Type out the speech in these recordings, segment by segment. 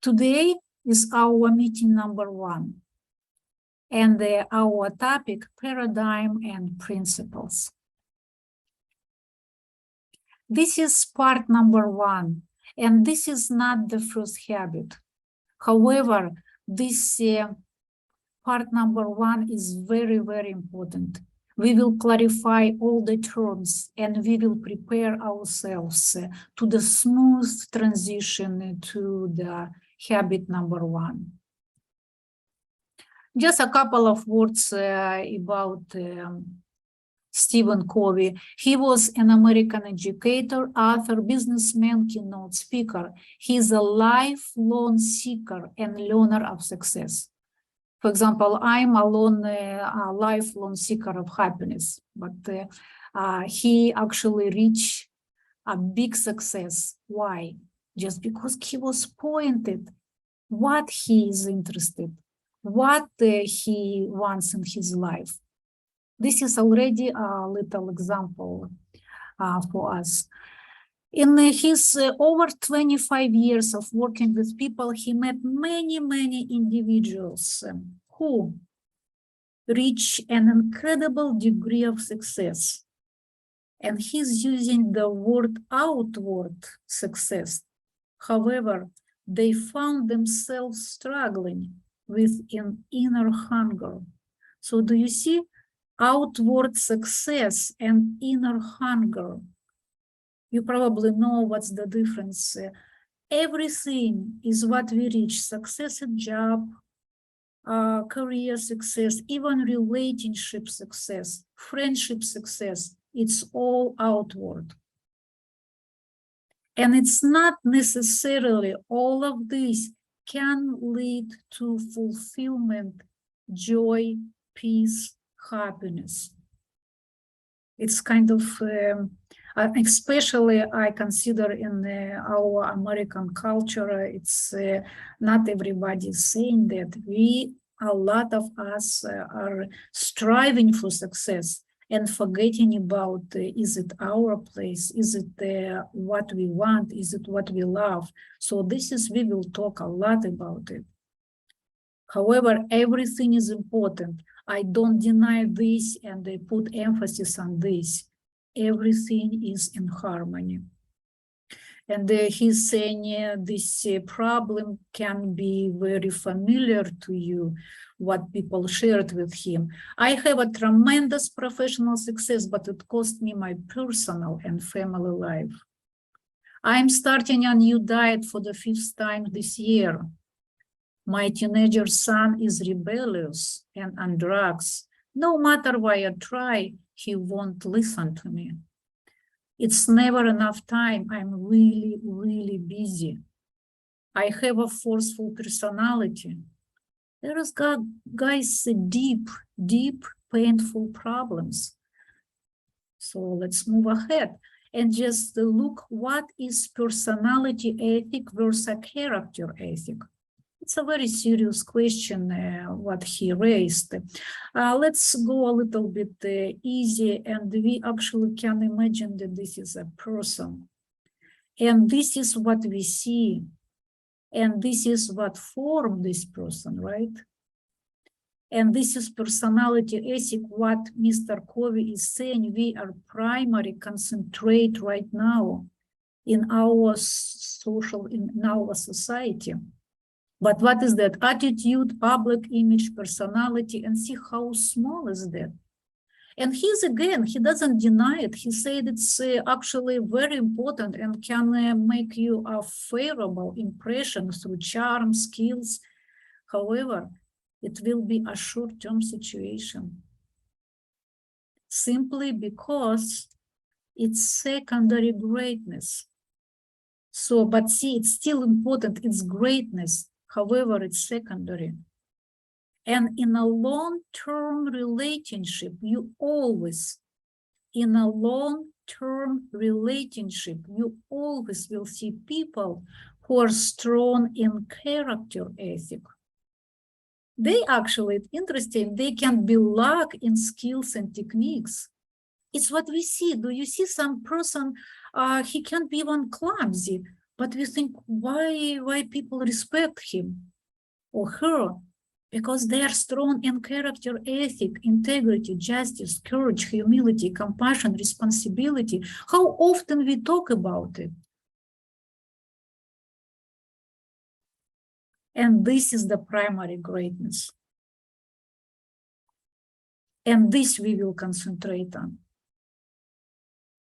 Today is our meeting number 1, and our topic, paradigm and principles. This is part number 1, and this is not the first habit. However, this part number 1 is very, very important. We will clarify all the terms and we will prepare ourselves to the smooth transition to the habit number 1. Just a couple of words about Stephen Covey. He was an American educator, author, businessman, keynote speaker. He is a lifelong seeker and learner of success. For example, I'm a lifelong seeker of happiness, but he actually reached a big success. Why? Just because he was pointed what he is interested, what he wants in his life. This is already a little example for us. In his over 25 years of working with people, he met many, many individuals who reach an incredible degree of success. And he's using the word outward success. However, they found themselves struggling with an inner hunger. So do you see? Outward success and inner hunger. You probably know what's the difference. Everything is what we reach: success at job, career success, even relationship success, friendship success. It's all outward. And it's not necessarily all of this can lead to fulfillment, joy, peace, happiness. It's kind of, especially I consider in our American culture, it's not everybody saying that. A lot of us are striving for success and forgetting about, is it our place? Is it what we want? Is it what we love? So we will talk a lot about it. However, everything is important. I don't deny this and I put emphasis on this. Everything is in harmony. And he's saying this problem can be very familiar to you, what people shared with him. I have a tremendous professional success, but it cost me my personal and family life. I'm starting a new diet for the 5th time this year. My teenager son is rebellious and on drugs. No matter what I try, he won't listen to me. It's never enough time. I'm really, really busy. I have a forceful personality. There is, guys, deep, painful problems. So let's move ahead and just look what is personality ethic versus character ethic. It's a very serious question, what he raised. Let's go a little bit easy, and we actually can imagine that this is a person. And this is what we see. And this is what formed this person, right? And this is personality ethic, what Mr. Covey is saying. We are primary concentrate right now in our in our society. But what is that? Attitude, public image, personality, and see how small is that. And he doesn't deny it. He said it's actually very important and can make you a favorable impression through charm, skills. However, it will be a short-term situation. Simply because it's secondary greatness. So, but see, it's still important, it's greatness. However, it's secondary. And in a long-term relationship, you always will see people who are strong in character ethic. They actually, it's interesting, they can be lack in skills and techniques. It's what we see. Do you see some person, he can't be even clumsy, but we think, why people respect him or her? Because they are strong in character, ethic, integrity, justice, courage, humility, compassion, responsibility. How often we talk about it? And this is the primary greatness. And this we will concentrate on.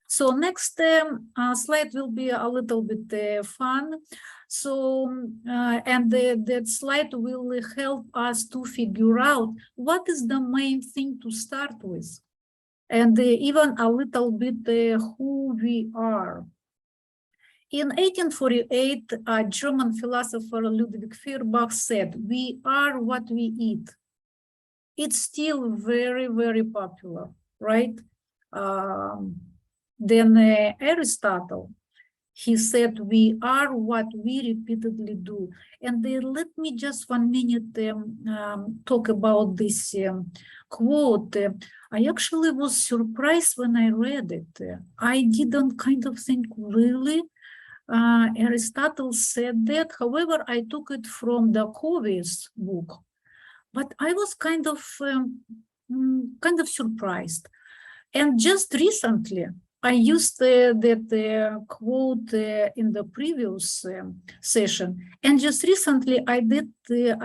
So next slide will be a little bit fun. So, and that slide will help us to figure out what is the main thing to start with. And even a little bit who we are. In 1848, a German philosopher Ludwig Feuerbach said, "We are what we eat." It's still very, very popular, right? Then Aristotle, he said, "We are what we repeatedly do." And let me just 1 minute talk about this quote. I actually was surprised when I read it. I didn't kind of think, really? Aristotle said that. However, I took it from the Covey's book, but I was kind of surprised. And just recently, I used that quote in the previous session, and just recently I did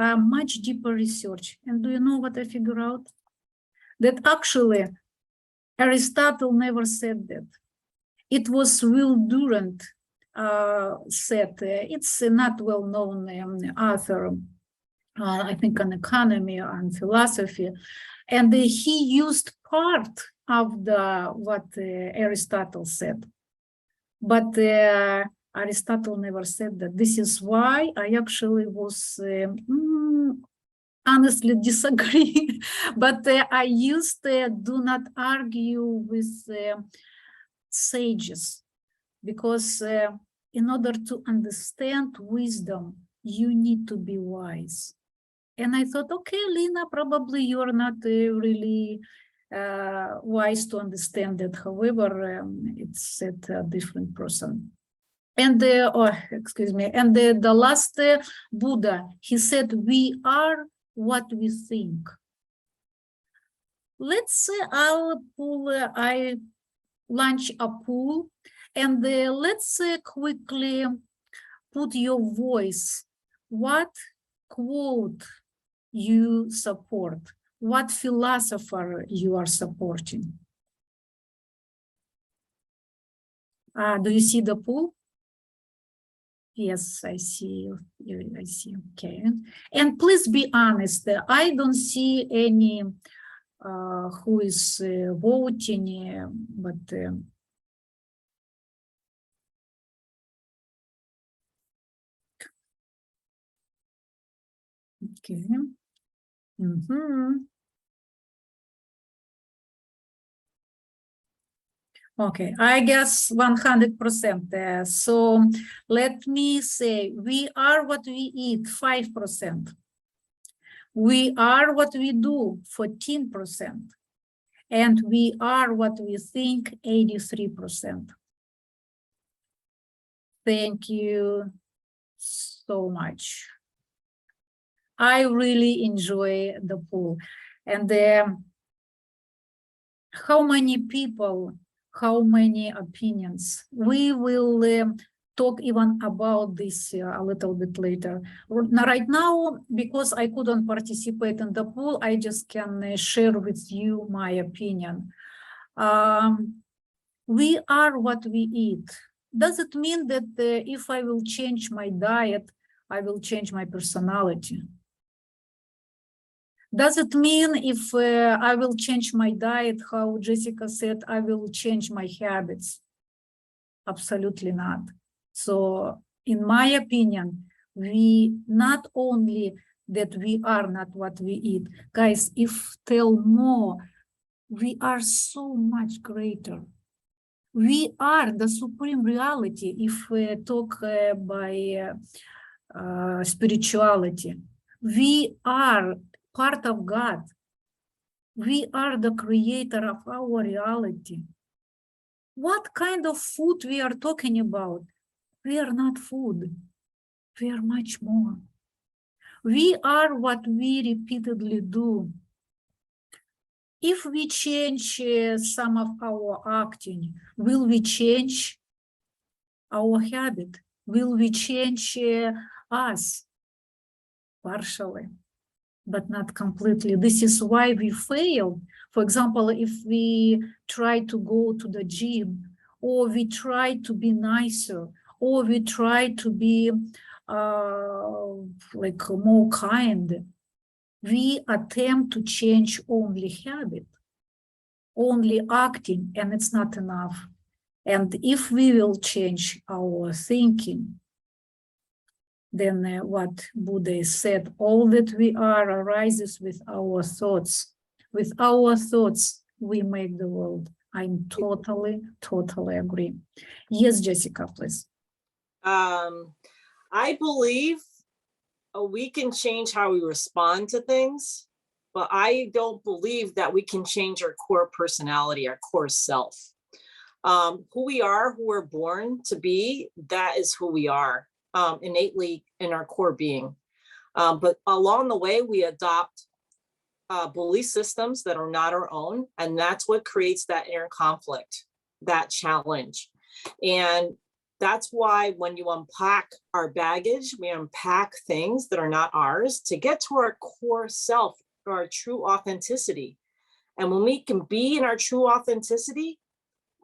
a much deeper research. And do you know what I figured out? That actually Aristotle never said that. It was Will Durant said. It's a not well-known author, I think, on economy and philosophy, and he used part of what Aristotle said, but Aristotle never said that. This is why I actually was honestly disagree, but I used do not argue with sages, because in order to understand wisdom, you need to be wise. And I thought, okay, Lina, probably you're not really wise to understand that. However, it's a different person. And excuse me. And the last Buddha, he said, "We are what we think." Let's say I launch a poll, and let's quickly put your voice. What quote you support? What philosopher you are supporting? Do you see the poll? Yes, I see. I see. Okay. And please be honest. I don't see any who is voting, but okay. Okay, I guess 100%. So let me say, we are what we eat, 5%. We are what we do, 14%. And we are what we think, 83%. Thank you so much. I really enjoy the pool. And how many people, how many opinions? We will talk even about this a little bit later. Right now, because I couldn't participate in the pool, I just can share with you my opinion. We are what we eat. Does it mean that if I will change my diet, I will change my personality? Does it mean if I will change my diet, how Jessica said, I will change my habits? Absolutely not. So in my opinion, we not only that we are not what we eat. Guys, if tell more, we are so much greater. We are the supreme reality if we talk by spirituality. We are part of God. We are the creator of our reality. what kind of food we are talking about? We are not food. We are much more. We are what we repeatedly do. If we change some of our acting, will we change our habit? Will we change us? Partially, but not completely. This is why we fail. For example, if we try to go to the gym, or we try to be nicer, or we try to be like more kind, we attempt to change only habit, only acting, and it's not enough. And if we will change our thinking, then what Buddha said, all that we are arises with our thoughts. With our thoughts, we make the world. I'm totally agree. Yes, Jessica, please. I believe we can change how we respond to things, but I don't believe that we can change our core personality, our core self. Who we are, who we're born to be, that is who we are. Innately in our core being. But along the way, we adopt belief systems that are not our own. And that's what creates that inner conflict, that challenge. And that's why when you unpack our baggage, we unpack things that are not ours to get to our core self, our true authenticity. And when we can be in our true authenticity,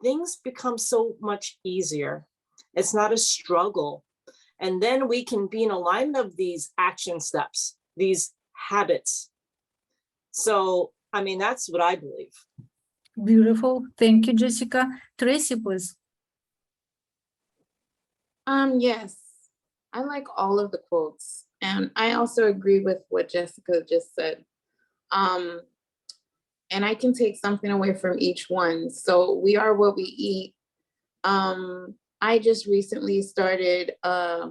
things become so much easier. It's not a struggle. And then we can be in alignment of these action steps, these habits. So, I mean, that's what I believe. Beautiful. Thank you, Jessica. Tracy, please. Yes, I like all of the quotes. And I also agree with what Jessica just said. And I can take something away from each one. So we are what we eat. I just recently started a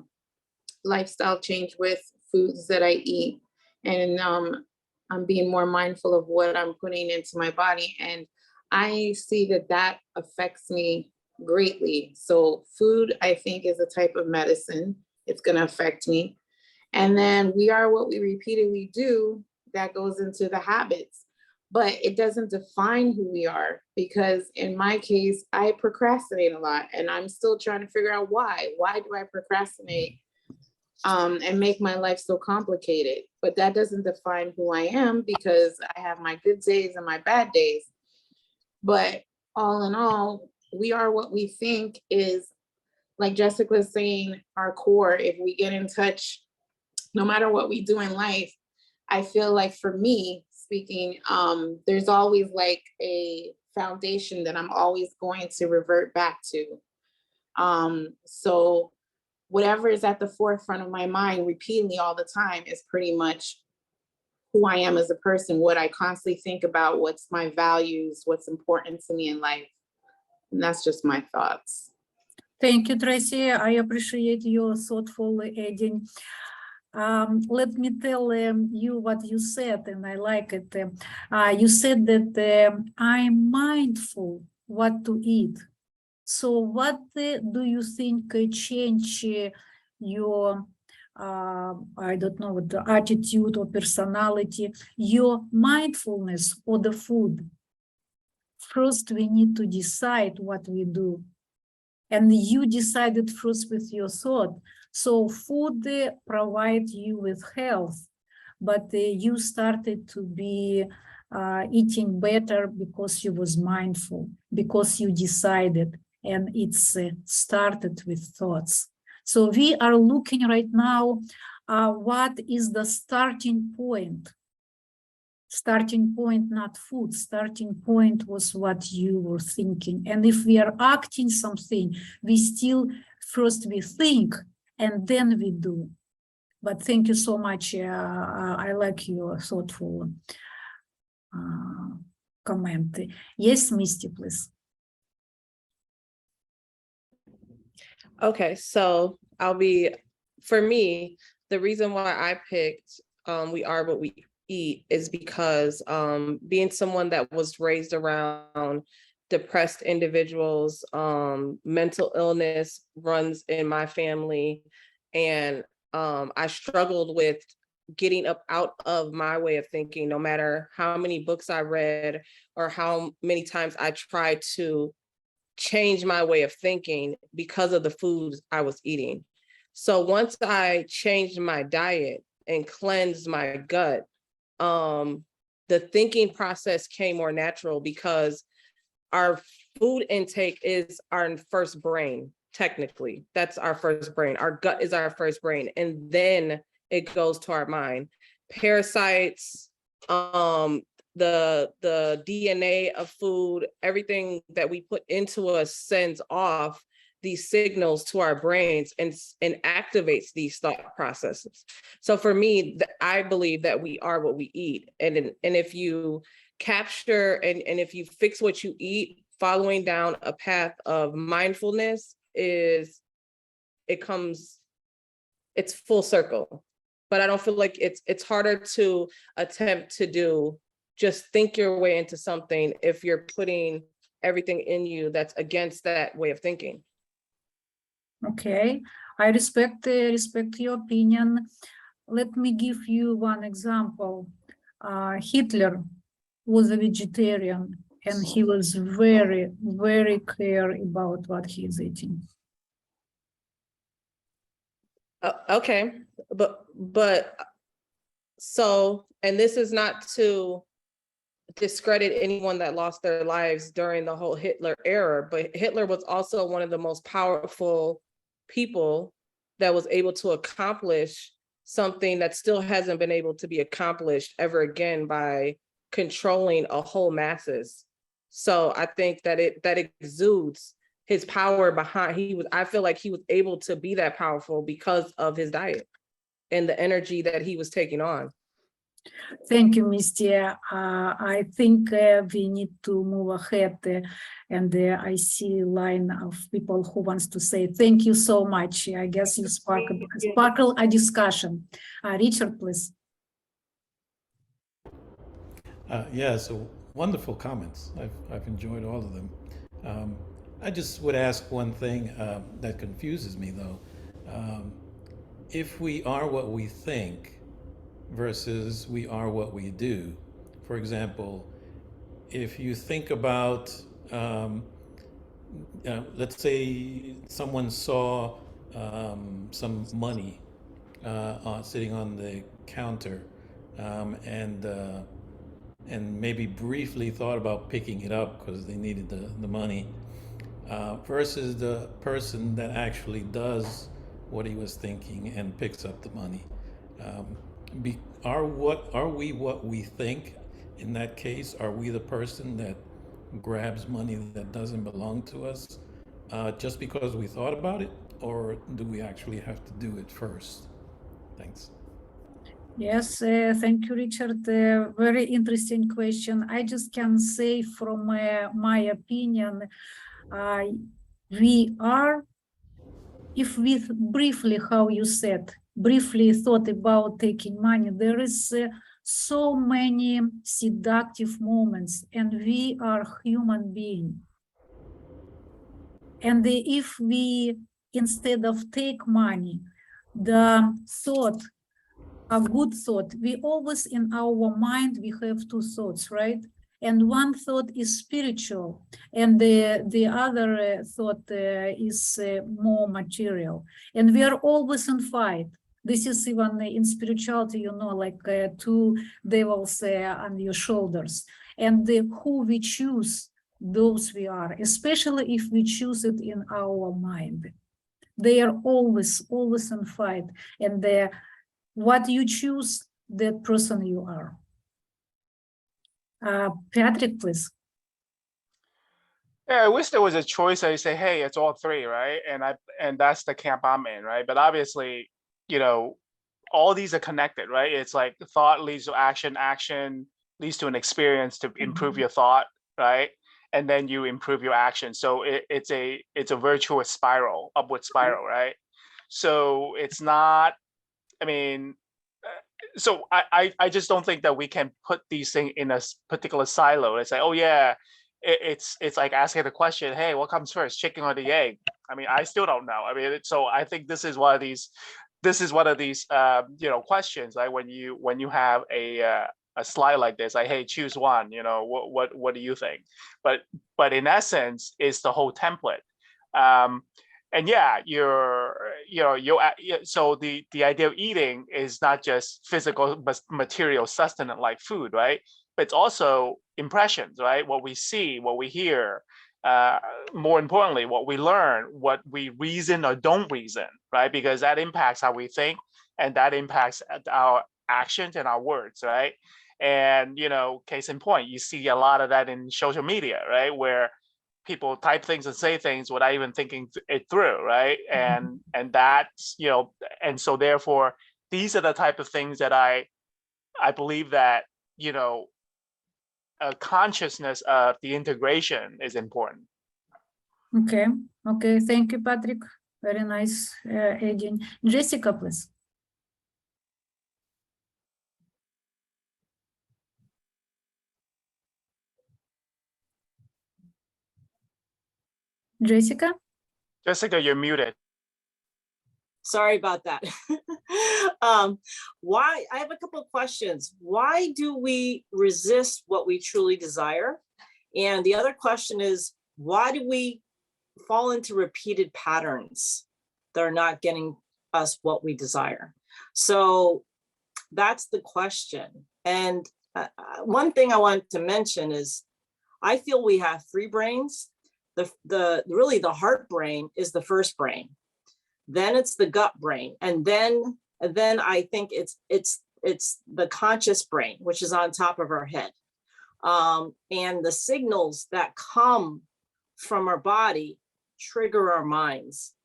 lifestyle change with foods that I eat, and I'm being more mindful of what I'm putting into my body, and I see that affects me greatly. So food, I think, is a type of medicine. It's going to affect me. And then we are what we repeatedly do. That goes into the habits. But it doesn't define who we are, because in my case, I procrastinate a lot, and I'm still trying to figure out why. Why do I procrastinate and make my life so complicated? But that doesn't define who I am, because I have my good days and my bad days. But all in all, we are what we think is, like Jessica was saying, our core. If we get in touch, no matter what we do in life, I feel like for me, speaking, there's always like a foundation that I'm always going to revert back to. So whatever is at the forefront of my mind repeatedly all the time is pretty much who I am as a person, what I constantly think about, what's my values, what's important to me in life. And that's just my thoughts. Thank you, Tracy. I appreciate your thoughtful adding. Let me tell you what you said, and I like it. You said that I'm mindful what to eat. So what do you think change your, I don't know, the attitude or personality, your mindfulness or the food? First, we need to decide what we do. And you decided first with your thought. So food provides you with health, but you started to be eating better because you was mindful, because you decided, and it's started with thoughts. So we are looking right now, what is the starting point? Starting point, not food. Starting point was what you were thinking. And if we are acting something, we still first we think and then we do. But thank you so much. I like your thoughtful comment. Yes, Misty, please. Okay, so for me, the reason why I picked We Are What We Eat is because being someone that was raised around depressed individuals. Mental illness runs in my family, and I struggled with getting up out of my way of thinking, no matter how many books I read or how many times I tried to change my way of thinking because of the foods I was eating. So once I changed my diet and cleansed my gut, the thinking process came more natural, because our food intake is our first brain. Technically, that's our first brain. Our gut is our first brain, and then it goes to our mind. Parasites, the DNA of food, everything that we put into us sends off these signals to our brains and activates these thought processes. So for me, I believe that we are what we eat. And if you capture and if you fix what you eat, following down a path of mindfulness it's full circle. But I don't feel like it's harder to attempt to do just think your way into something if you're putting everything in you that's against that way of thinking. Okay, I respect your opinion. Let me give you one example. Hitler was a vegetarian, and he was very, very clear about what he is eating. Okay, but so, and this is not to discredit anyone that lost their lives during the whole Hitler era, but Hitler was also one of the most powerful people that was able to accomplish something that still hasn't been able to be accomplished ever again by controlling a whole masses. So I think that that exudes his power behind. I feel like he was able to be that powerful because of his diet and the energy that he was taking on. Thank you, Misty. I think we need to move ahead, and I see a line of people who wants to say thank you so much. I guess you sparkle a discussion. Richard, please. Yeah, so wonderful comments. I've enjoyed all of them. I just would ask one thing that confuses me, though. If we are what we think versus we are what we do. For example, if you think about, let's say someone saw some money sitting on the counter, and maybe briefly thought about picking it up because they needed the money, versus the person that actually does what he was thinking and picks up the money. Are we what we think in that case? Are we the person that grabs money that doesn't belong to us just because we thought about it, or do we actually have to do it first? Thanks. Yes, thank you, Richard. Very interesting question. I just can say from my opinion, we are, if we briefly, how you said, briefly thought about taking money, there is so many seductive moments, and we are human beings. And if we, instead of take money, the thought, a good thought, we always in our mind, we have two thoughts, right? And one thought is spiritual, and the other thought is more material. And we are always in fight. This is even in spirituality, you know, like two devils on your shoulders. And who we choose, those we are, especially if we choose it in our mind. They are always in fight. And what you choose, that person you are. Patrick, please. Yeah, I wish there was a choice. I say, hey, it's all three, right? And that's the camp I'm in, right? But obviously, you know, all these are connected, right? It's like thought leads to action, action leads to an experience to improve your thought, right? And then you improve your action. So it's a virtuous spiral, upward spiral, right? So it's not, I mean, so I just don't think that we can put these things in a particular silo and say, oh yeah, it's like asking the question, hey, what comes first, chicken or the egg? I mean, I still don't know. I mean, so I think this is one of these questions, like when you have a slide like this, like, hey, choose one, what do you think? But in essence, it's the whole template. And yeah, so the idea of eating is not just physical material sustenance like food, right? But it's also impressions, right? What we see, what we hear, more importantly, what we learn, what we reason or don't reason, right? Because that impacts how we think, and that impacts our actions and our words, right? And case in point, you see a lot of that in social media, right? Where people type things and say things without even thinking it through, right? And that's, and so therefore, these are the type of things that I believe that, a consciousness of the integration is important. Okay, thank you, Patrick. Very nice adding. Jessica, please. Jessica? Jessica, you're muted. Sorry about that. Why? I have a couple of questions. Why do we resist what we truly desire? And the other question is, why do we fall into repeated patterns that are not getting us what we desire? So that's the question. And one thing I want to mention is, I feel we have three brains. Really the heart brain is the first brain. Then it's the gut brain, and then I think it's the conscious brain, which is on top of our head, and the signals that come from our body trigger our minds,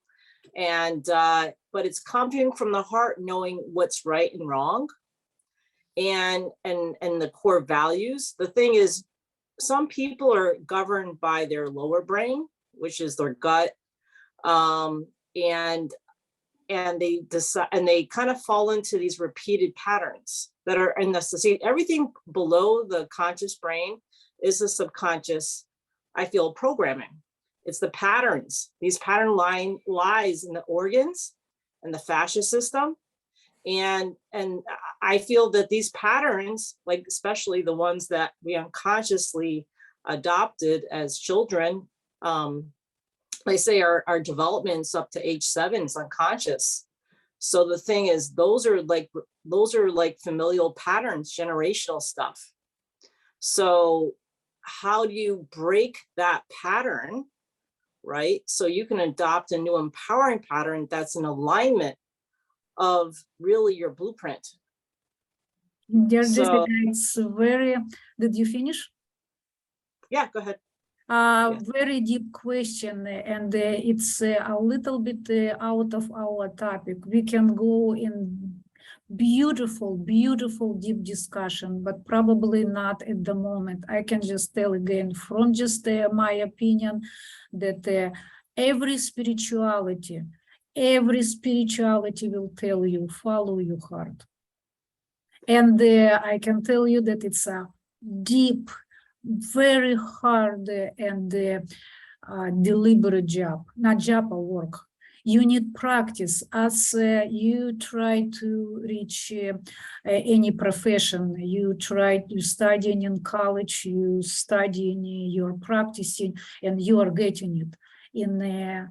and but it's coming from the heart, knowing what's right and wrong, and the core values. The thing is, some people are governed by their lower brain, which is their gut. And they decide, and they kind of fall into these repeated patterns that are in the society. Everything below the conscious brain is the subconscious, I feel, programming. It's the patterns. These pattern lies in the organs and the fascia system. And I feel that these patterns, like especially the ones that we unconsciously adopted as children, they say our development's up to age 7 is unconscious. So the thing is, those are like familial patterns, generational stuff. So how do you break that pattern, right? So you can adopt a new empowering pattern that's in alignment of really your blueprint. Dear Jessica, it's very, did you finish? Yeah, go ahead. Very deep question, and it's a little bit out of our topic. We can go in beautiful deep discussion, but probably not at the moment. I can just tell again from just my opinion that every spirituality will tell you, follow your heart. And I can tell you that it's a deep, very hard and deliberate job, not job or work. You need practice as you try to reach any profession. You studying in college, you studying, you're practicing, and you are getting it in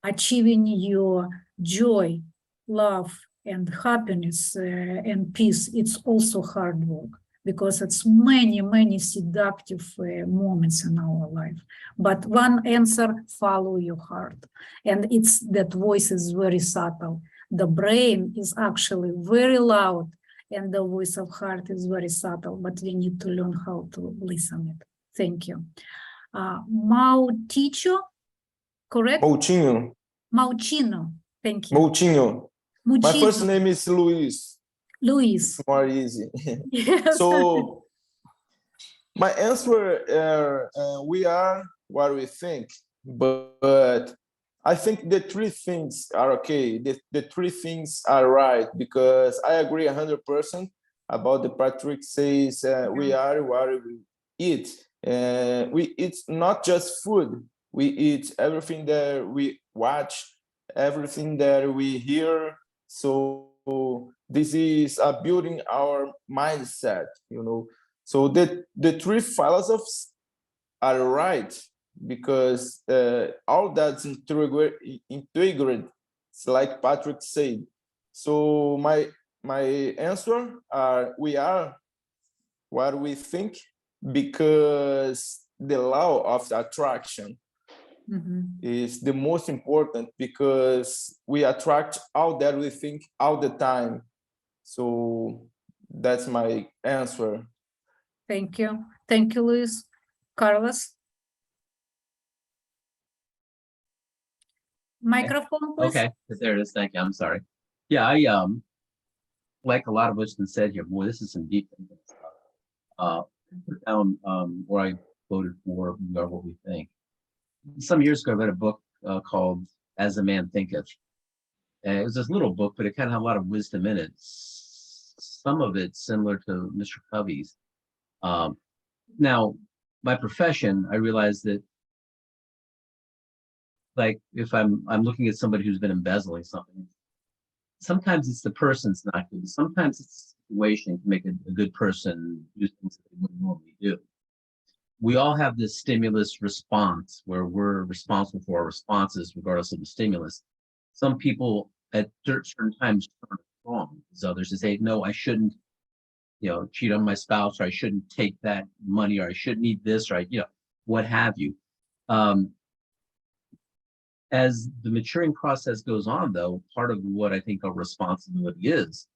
achieving your joy, love, and happiness and peace. It's also hard work, because it's many seductive moments in our life. But one answer, follow your heart. And it's that voice is very subtle. The brain is actually very loud, and the voice of heart is very subtle, but we need to learn how to listen it. Thank you. Mauticho, correct? Mauchino, thank you. Moutinho. My first name is Luis. Luis. More easy. Yes. So my answer, we are what we think, but I think the three things are okay. The three things are right, because I agree 100% about the Patrick says we are what we eat. We eat not just food, we eat everything that we watch, everything that we hear. So this is building our mindset, you know. So the three philosophers are right, because all that's integrated, like Patrick said. So my answer are, we are what we think, because the law of attraction is the most important, because we attract all that we think all the time. So that's my answer. Thank you. Thank you, Luis. Carlos? Microphone, please. Okay, there it is. Thank you. I'm sorry. Yeah, I like a lot of what's been said here. Boy, this is some deep thinking stuff. Put down where I voted for We Are What We Think. Some years ago, I read a book called As a Man Thinketh. And it was this little book, but it kind of had a lot of wisdom in it. Some of it similar to Mr. Covey's. Now, my profession, I realized that, like, if I'm looking at somebody who's been embezzling something, sometimes it's the person's not good. Sometimes it's the situation to make a good person do things that they wouldn't normally do. We all have this stimulus response where we're responsible for our responses regardless of the stimulus. Some people at certain times turn it wrong. As others to say, no, I shouldn't, cheat on my spouse, or I shouldn't take that money, or I shouldn't eat this, or what have you. As the maturing process goes on, though, part of what I think our responsibility is,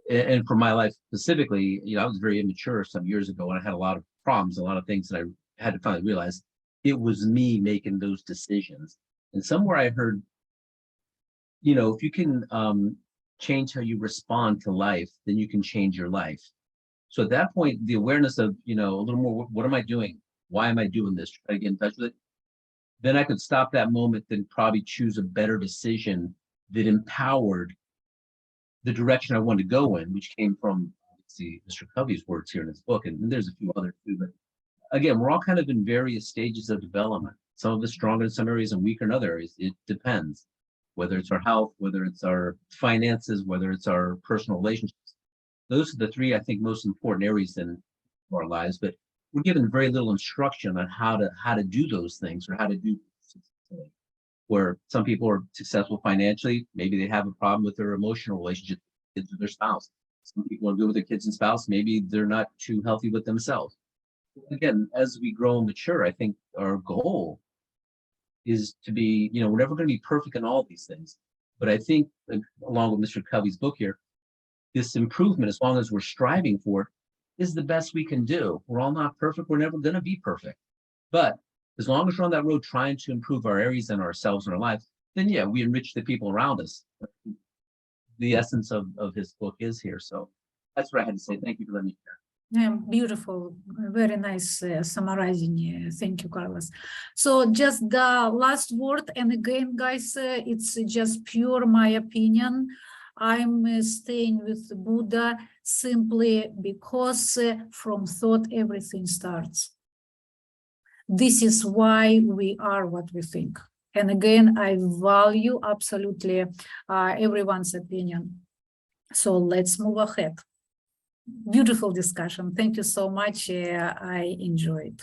and for my life specifically, I was very immature some years ago, and I had a lot of problems, a lot of things that I had to finally realize it was me making those decisions. And somewhere I heard, if you can change how you respond to life, then you can change your life. So at that point, the awareness of, a little more, what am I doing? Why am I doing this? Try to get in touch with it. Then I could stop that moment, then probably choose a better decision that empowered the direction I wanted to go in, which came from, Mr. Covey's words here in his book, and there's a few others too. But again, we're all kind of in various stages of development. Some of us stronger in some areas and weaker in other areas. It depends, whether it's our health, whether it's our finances, whether it's our personal relationships. Those are the three, I think, most important areas in our lives. But we're given very little instruction on how to do those things, or how to do successfully. Where some people are successful financially, maybe they have a problem with their emotional relationship with kids or their spouse. Some people are good with their kids and spouse, maybe they're not too healthy with themselves. Again, as we grow and mature, I think our goal is to be, we're never going to be perfect in all of these things. But I think, along with Mr. Covey's book here, this improvement, as long as we're striving for it, is the best we can do. We're all not perfect. We're never going to be perfect. But as long as we're on that road trying to improve our areas and ourselves and our lives, then yeah, we enrich the people around us. The essence of his book is here. So that's what I had to say. Thank you for letting me share. Yeah, beautiful, very nice summarizing. Thank you, Carlos. So just the last word, and again, guys, it's just pure my opinion. I'm staying with Buddha simply because from thought everything starts. This is why we are what we think. And again, I value absolutely everyone's opinion. So let's move ahead. Beautiful discussion. Thank you so much. I enjoyed.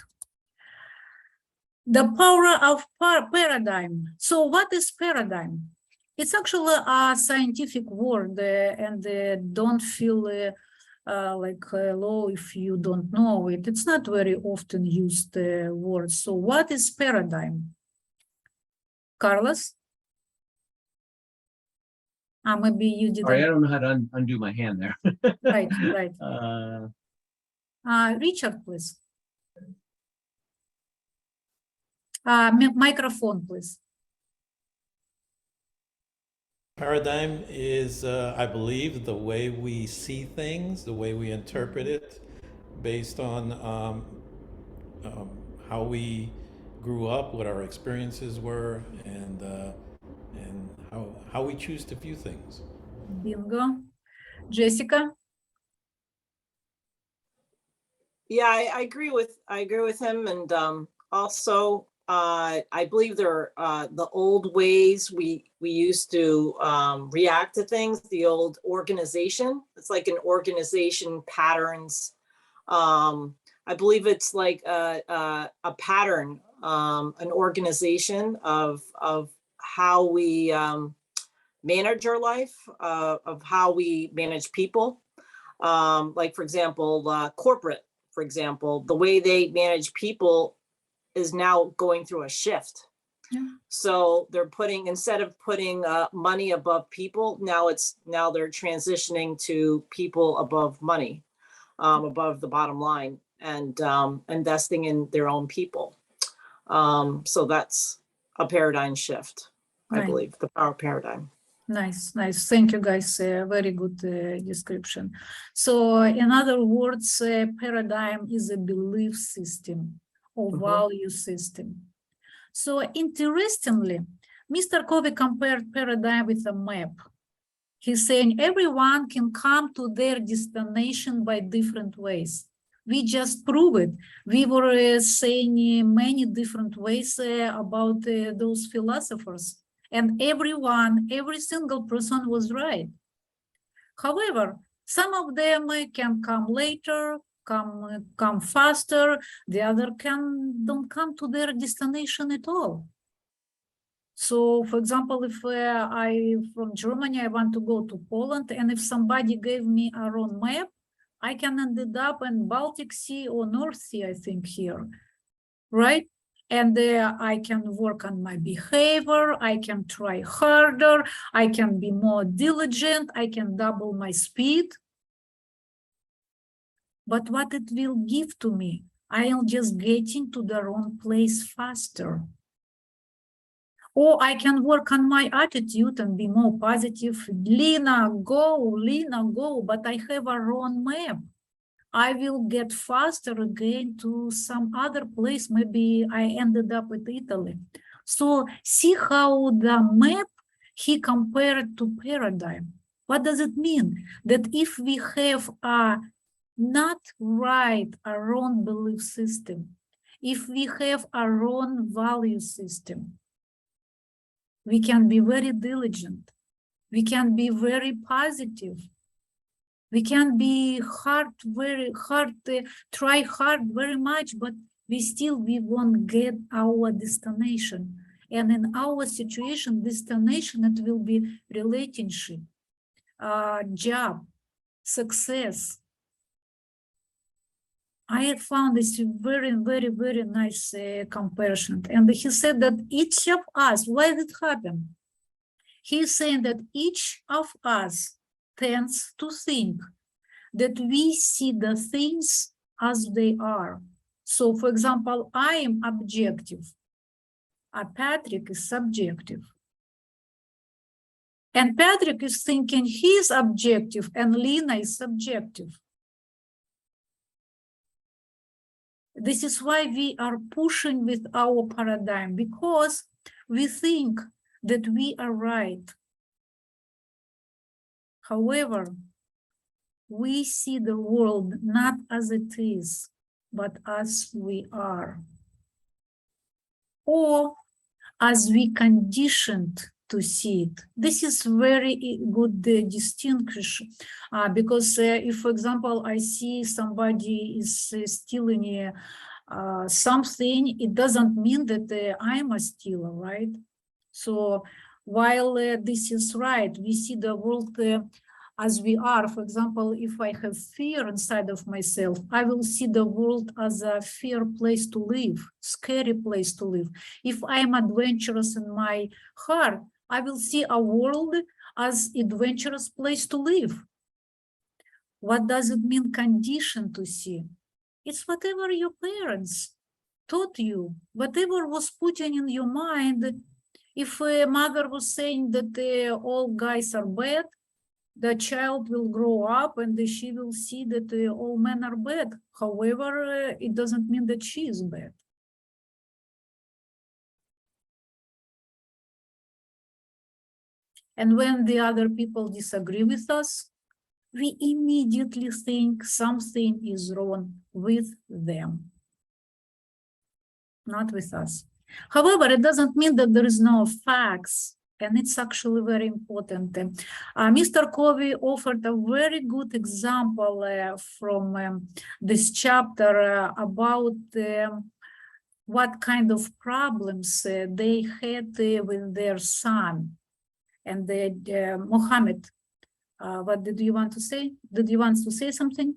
The power of paradigm. So what is paradigm? It's actually a scientific word, and don't feel like low if you don't know it. It's not very often used word. So what is paradigm? Carlos? Maybe you didn't. Sorry, I don't know how to undo my hand there. Right, right. Richard, please. Microphone, please. Paradigm is, I believe, the way we see things, the way we interpret it, based on how we grew up, what our experiences were, and how we choose to view things. Bingo. Jessica? Yeah, I agree with him, and also I believe there are the old ways we used to react to things, the old organization. It's like an organization patterns. I believe it's like a pattern, an organization of how we manage our life, of how we manage people. Like for example, corporate. For example, the way they manage people is now going through a shift. Yeah. So they're putting, instead of putting money above people, now they're transitioning to people above money, above the bottom line, and investing in their own people. So that's a paradigm shift, I Right. believe, the power paradigm. Nice, nice. Thank you, guys. Very good description. So, in other words, paradigm is a belief system or value system. So, interestingly, Mr. Covey compared paradigm with a map. He's saying everyone can come to their destination by different ways. We just prove it. We were saying many different ways about those philosophers. And every single person was right. However, some of them can come later, come faster. The other don't come to their destination at all. So, for example, if from Germany, I want to go to Poland, and if somebody gave me a wrong map, I can end up in Baltic Sea or North Sea, I think here, right? And I can work on my behavior, I can try harder, I can be more diligent, I can double my speed. But what it will give to me, I am just getting to the wrong place faster. Or I can work on my attitude and be more positive. Lena, go, but I have a wrong map. I will get faster again to some other place. Maybe I ended up with Italy. So see how the map he compared to paradigm. What does it mean? That if we have a not right, a wrong belief system, if we have a wrong value system, we can be very diligent. We can be very positive. We can be very hard, try hard very much, but we won't get our destination. And in our situation, destination, it will be relationship, job, success. I found this very, very, very nice comparison. And he said that each of us, why did it happen? He's saying that each of us tends to think that we see the things as they are. So, for example, I am objective. Patrick is subjective. And Patrick is thinking he's objective and Lena is subjective. This is why we are pushing with our paradigm, because we think that we are right. However, we see the world not as it is, but as we are. Or as we conditioned to see it. This is very good distinction, because if, for example, I see somebody is stealing something, it doesn't mean that I'm a stealer, right? So while this is right, we see the world as we are. For example, if I have fear inside of myself, I will see the world as a fear place to live, scary place to live. If I am adventurous in my heart, I will see a world as adventurous place to live. What does it mean condition to see? It's whatever your parents taught you, whatever was put in your mind. If a mother was saying that all guys are bad, the child will grow up and she will see that all men are bad. However, it doesn't mean that she is bad. And when the other people disagree with us, we immediately think something is wrong with them, not with us. However, it doesn't mean that there is no facts, and it's actually very important. Mr. Covey offered a very good example from this chapter about what kind of problems they had with their son. And Mohammed, what did you want to say? Did you want to say something?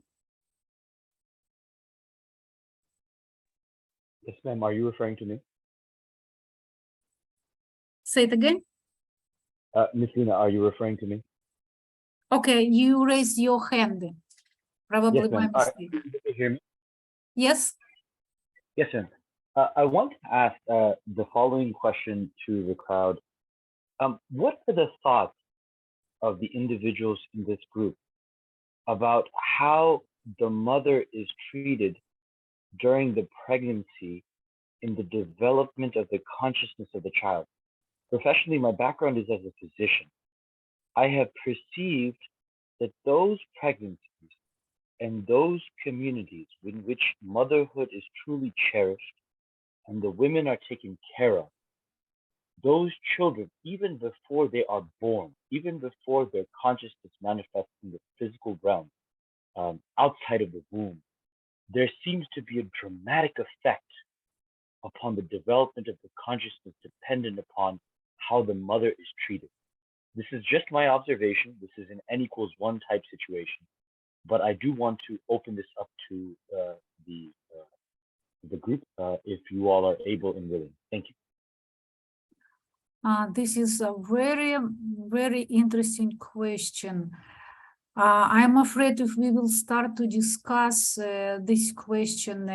Yes, ma'am. Are you referring to me? Say it again. Miss Lena, are you referring to me? Okay, you raised your hand. Probably Yes, by ma'am. mistake. You can hear me? Yes. Yes, ma'am. I want to ask the following question to the crowd. What are the thoughts of the individuals in this group about how the mother is treated during the pregnancy in the development of the consciousness of the child? Professionally, my background is as a physician. I have perceived that those pregnancies and those communities in which motherhood is truly cherished and the women are taken care of, those children, even before they are born, even before their consciousness manifests in the physical realm, outside of the womb, there seems to be a dramatic effect upon the development of the consciousness dependent upon how the mother is treated. This is just my observation. This is an N=1 type situation, but I do want to open this up to the group if you all are able and willing. Thank you. This is a very, very interesting question. I'm afraid if we will start to discuss this question,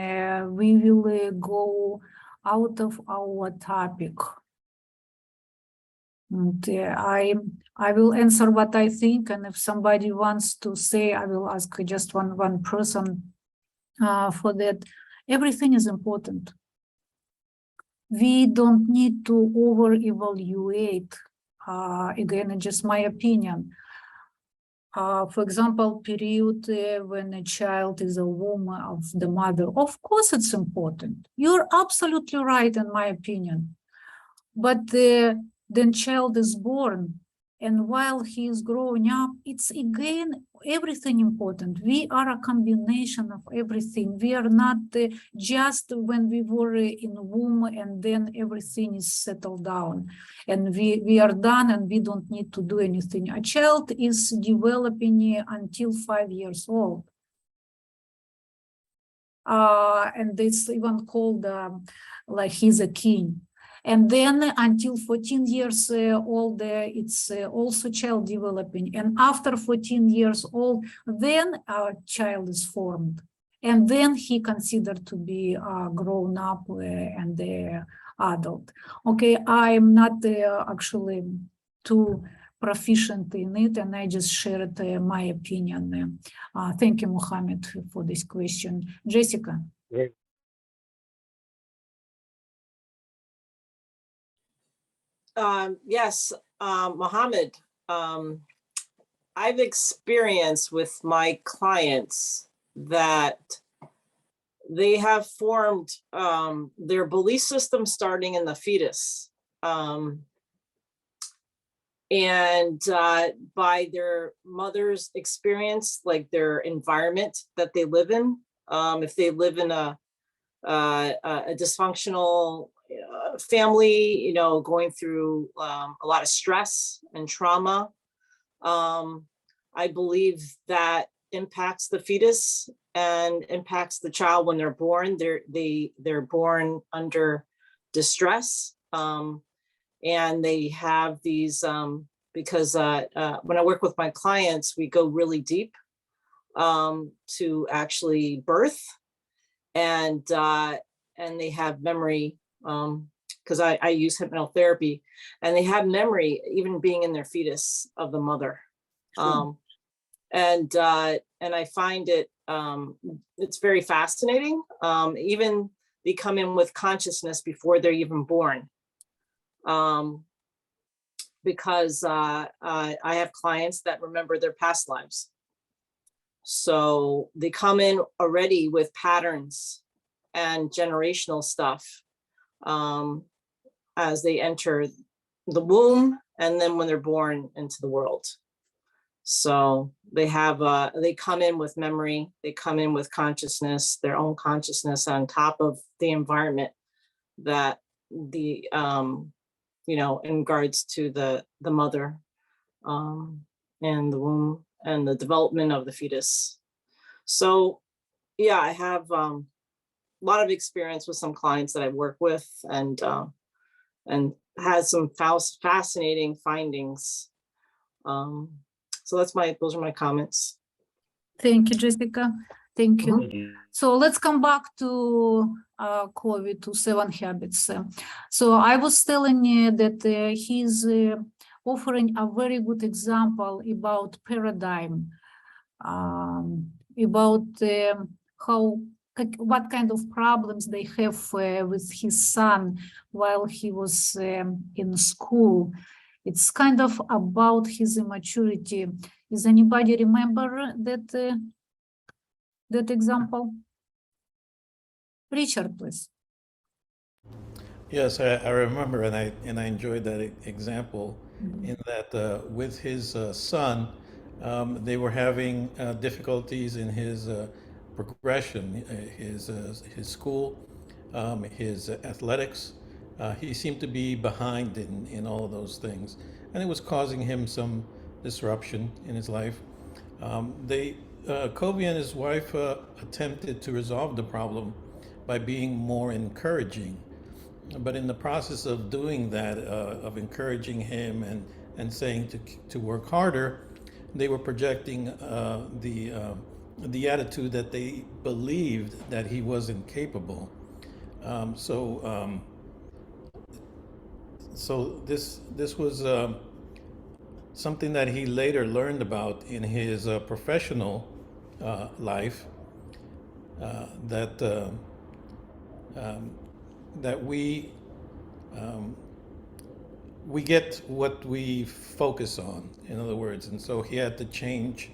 we will go out of our topic. And I will answer what I think, and if somebody wants to say, I will ask just one person for that. Everything is important. We don't need to over-evaluate, again, it's just my opinion. For example, period when a child is a womb of the mother, of course it's important. You're absolutely right in my opinion. But then child is born, and while he is growing up, it's again everything important. We are a combination of everything. We are not just when we were in womb and then everything is settled down and we are done and we don't need to do anything. A child is developing until 5 years old. And it's even called like he's a king. And then until 14 years old, it's also child developing. And after 14 years old, then our child is formed. And then he considered to be grown up and adult. Okay, I'm not actually too proficient in it, and I just shared my opinion. Thank you, Mohammed, for this question. Jessica. Great. Yes, Mohammed, I've experienced with my clients that they have formed their belief system starting in the fetus. And by their mother's experience, like their environment that they live in, if they live in a dysfunctional family, you know, going through a lot of stress and trauma, I believe that impacts the fetus and impacts the child when they're born. They're born under distress, and they have these because when I work with my clients, we go really deep to actually birth, and they have memory. Because I use hypnotherapy, and they have memory even being in their fetus of the mother. Sure. And I find it it's very fascinating. Even they come in with consciousness before they're even born. Because I have clients that remember their past lives. So they come in already with patterns and generational stuff as they enter the womb and then when they're born into the world. So they have, they come in with memory, they come in with consciousness, their own consciousness on top of the environment that the, you know, in regards to the mother and the womb and the development of the fetus. So yeah, I have a lot of experience with some clients that I work with and had some fascinating findings. So those are my comments. Thank you, Jessica. Thank you. Thank you. So let's come back to COVID, to 7 habits. So I was telling you that he's offering a very good example about paradigm, about what kind of problems they have with his son while he was in school. It's kind of about his immaturity. Does anybody remember that that example? Richard, please. Yes, I remember, and I enjoyed that example in that with his son, they were having difficulties in his progression, his school, his athletics. He seemed to be behind in all of those things, and it was causing him some disruption in his life. Kobe and his wife attempted to resolve the problem by being more encouraging. But in the process of doing that, of encouraging him and saying to work harder, they were projecting the attitude that they believed that he wasn't capable. So this was something that he later learned about in his professional life, that we get what we focus on, in other words. And so he had to change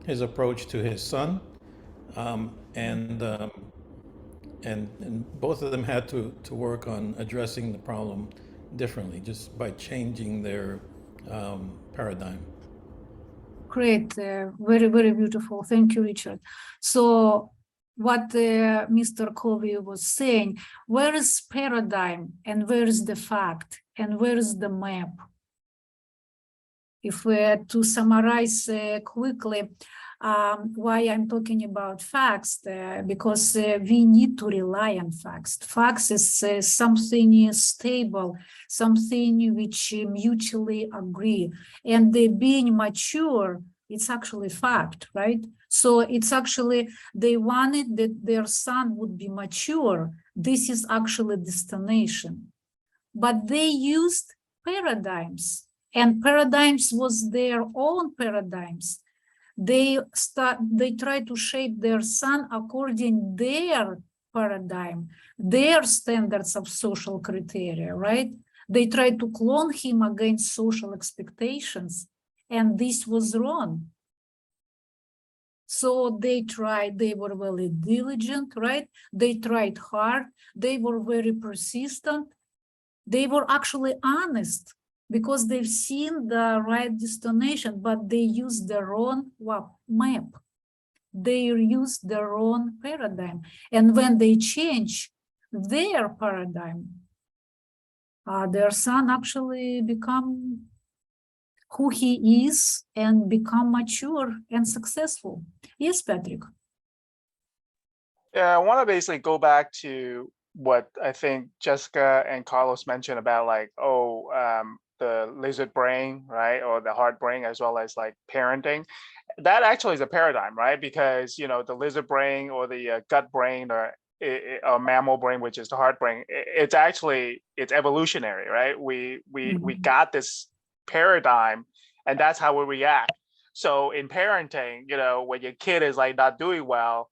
his approach to his son, and both of them had to work on addressing the problem differently, just by changing their paradigm. Great, very, very beautiful. Thank you, Richard. So what Mr. Covey was saying, where is paradigm and where is the fact and where is the map? If we are to summarize quickly why I'm talking about facts, because we need to rely on facts. Facts is something stable, something which mutually agree, and being mature, it's actually fact, right? So it's actually, they wanted that their son would be mature. This is actually destination. But they used paradigms, and paradigms was their own paradigms. They try to shape their son according their paradigm, their standards of social criteria, right? They try to clone him against social expectations, and this was wrong. So they were very diligent, right? They tried hard, they were very persistent. They were actually honest because they've seen the right destination, but they used their own map. They used their own paradigm. And when they change their paradigm, their son actually become who he is and become mature and successful. Yes, Patrick. Yeah, I want to basically go back to what I think Jessica and Carlos mentioned about like, the lizard brain, right? Or the heart brain, as well as like parenting. That actually is a paradigm, right? Because, you know, the lizard brain or the gut brain or mammal brain, which is the heart brain, it's evolutionary, right? We got this paradigm and that's how we react. So in parenting, you know, when your kid is like not doing well,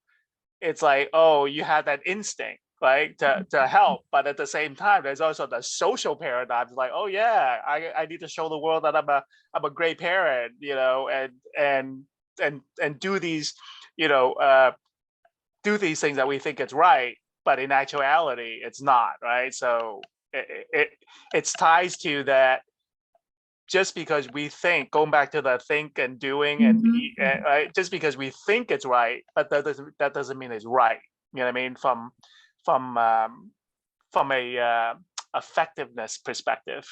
it's like, oh, you have that instinct, right, to help. But at the same time, there's also the social paradigm. Like, oh yeah, I need to show the world that I'm a great parent, you know, and do these do these things that we think it's right, but in actuality, it's not, right? So it's ties to that. Just because we think, going back to the think and doing, and right, just because we think it's right, but that doesn't mean it's right. You know what I mean? From a effectiveness perspective.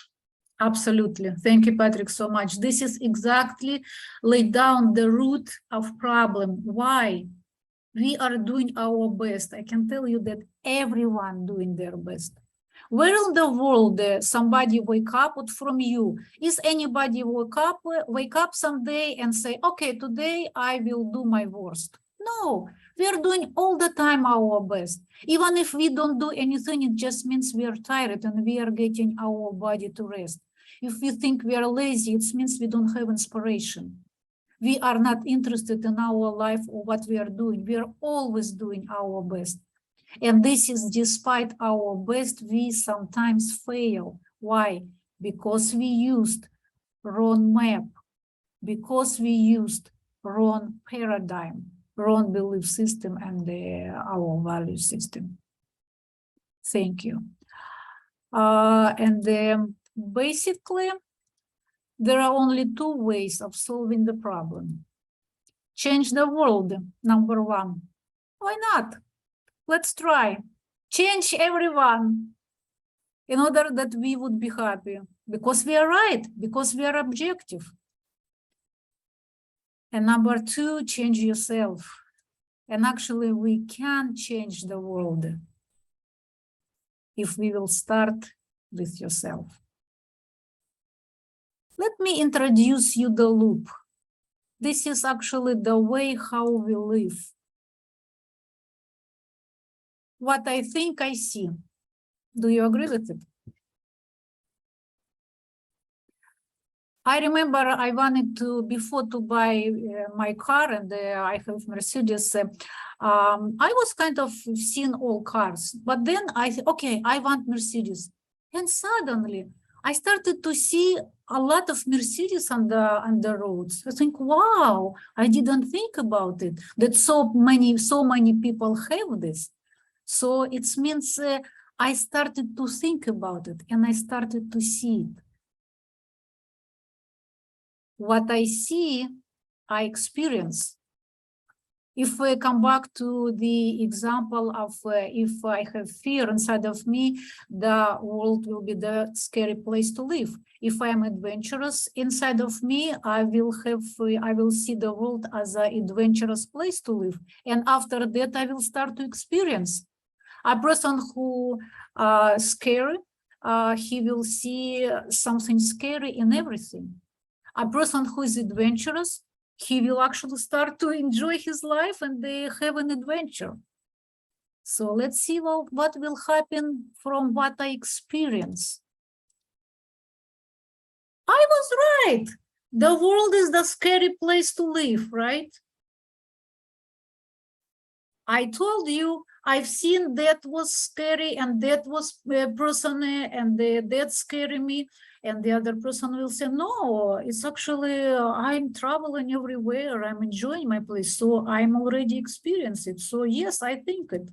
Absolutely. Thank you, Patrick, so much. This is exactly laid down the root of problem. Why? We are doing our best. I can tell you that everyone doing their best. Where in the world somebody wake up from you? Is anybody wake up someday and say, okay, today I will do my worst? No, we are doing all the time our best. Even if we don't do anything, it just means we are tired and we are getting our body to rest. If we think we are lazy, it means we don't have inspiration. We are not interested in our life or what we are doing. We are always doing our best. And this is despite our best, we sometimes fail. Why? Because we used wrong map, because we used wrong paradigm, wrong belief system, and our value system. Thank you. Basically, there are only two ways of solving the problem. Change the world, number one. Why not? Let's try. Change everyone in order that we would be happy. Because we are right, because we are objective. And number two, change yourself. And actually, we can change the world if we will start with yourself. Let me introduce you the loop. This is actually the way how we live. What I think I see. Do you agree with it? I remember I wanted to, before to buy my car, and I have Mercedes, I was kind of seeing all cars, but then I thought, okay, I want Mercedes. And suddenly I started to see a lot of Mercedes on the roads. I think, wow, I didn't think about it, that so many people have this. So it means I started to think about it and I started to see it. What I see, I experience. If we come back to the example of if I have fear inside of me, the world will be the scary place to live. If I am adventurous inside of me, I will see the world as an adventurous place to live. And after that, I will start to experience. A person who scary, he will see something scary in everything. A person who is adventurous, he will actually start to enjoy his life and they have an adventure. So let's see what will happen from what I experience. I was right. The world is the scary place to live, right? I told you, I've seen that was scary and that was person and that scared me. And the other person will say, no, it's actually, I'm traveling everywhere. I'm enjoying my place. So I'm already experienced it. So yes, I think it.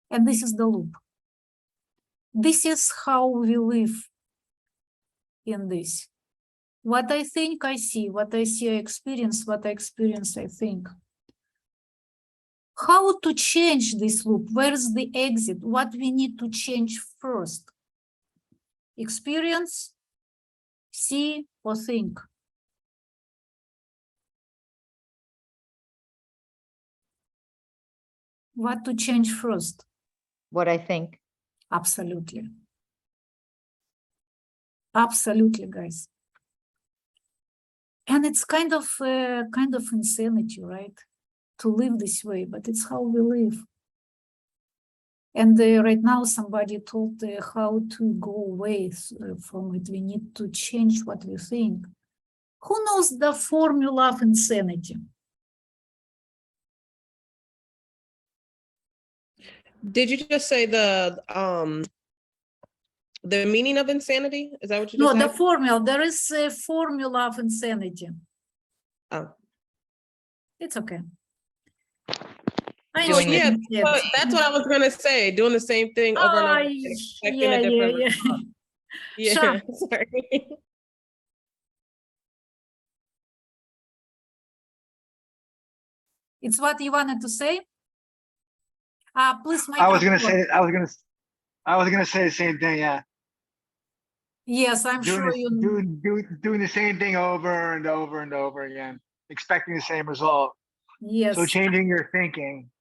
And this is the loop. This is how we live in this. What I think, I see. What I see, I experience. What I experience, I think. How to change this loop? Where's the exit? What we need to change first? Experience, see, or think? What to change first? What I think. Absolutely. Absolutely, guys. And it's kind of insanity, right? To live this way, but it's how we live. And right now somebody told how to go away from it. We need to change what we think. Who knows the formula of insanity? Did you just say the meaning of insanity? Is that what you just said? No, the formula. There is a formula of insanity. Oh. It's okay. I Well, know yeah, that. but that's what I was gonna say. Doing the same thing over and over, again, expecting Yeah, a yeah, different yeah. response. Yeah, Sure. sorry. It's what you wanted to say? Please, I was gonna microphone. say, I was gonna say the same thing, yeah. Yes, I'm Doing sure this, you. doing the same thing over and over and over again, expecting the same result. So Yes, changing your thinking.